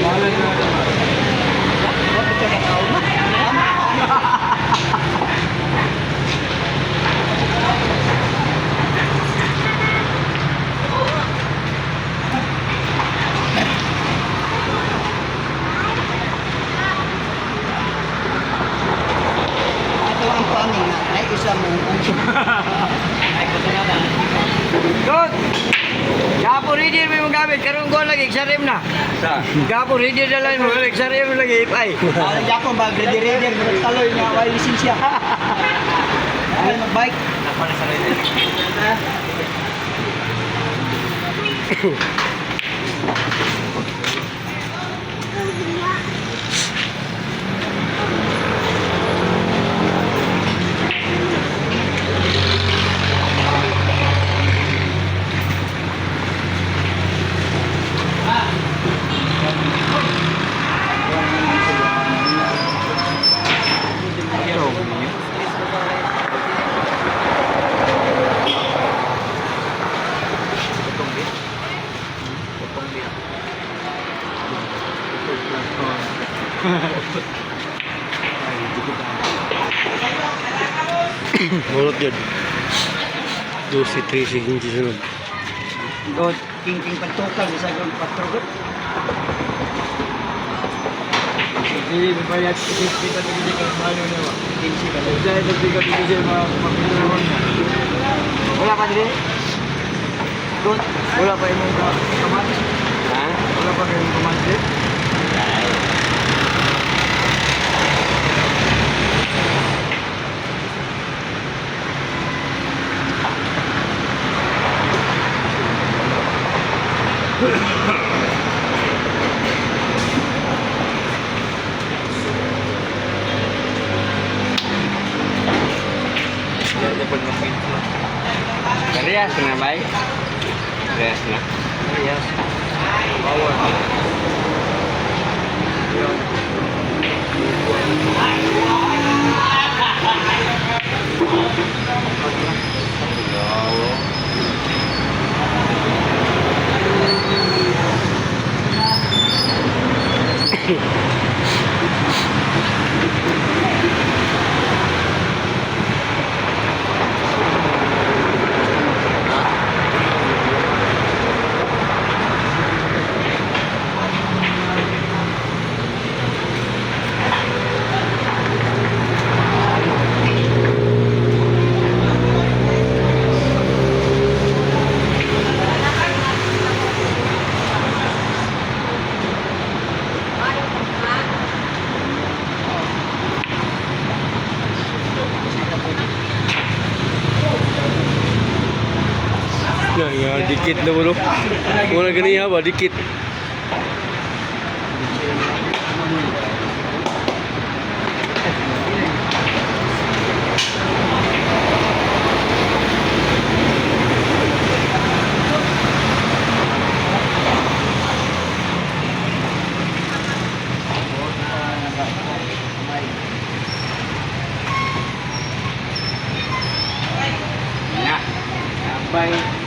Wala na. Bakit ka nakauma? Ito ang paning na. Ay, isa mo. Ay, kusunod. Good! Gapo ready mo yung gamit. Karong ko lagi, sarim na. Gapo ready na lang mo. Sarim lagi, ipay. Hindi ako mag-ready-ready. Taloy na wala lisensya. Ay, mag-bike. Ako na sa ready. Mulot yun. 2-3 seconds sunod. Good. King pagtukal. Isa yung pagtugot. Hindi, bayad. Hindi ka tigil ka mahalo na ba? Dahil hindi ka tigil mga mapinulungan na. Wala pa din? Good. Wala pa yung kamatis? Ha? Wala pa yung kamatis? Reyes na ba? Reyes na. Yes. Power. Ya, dikit na bro. Wala ganyan ba? Dikit. Bye.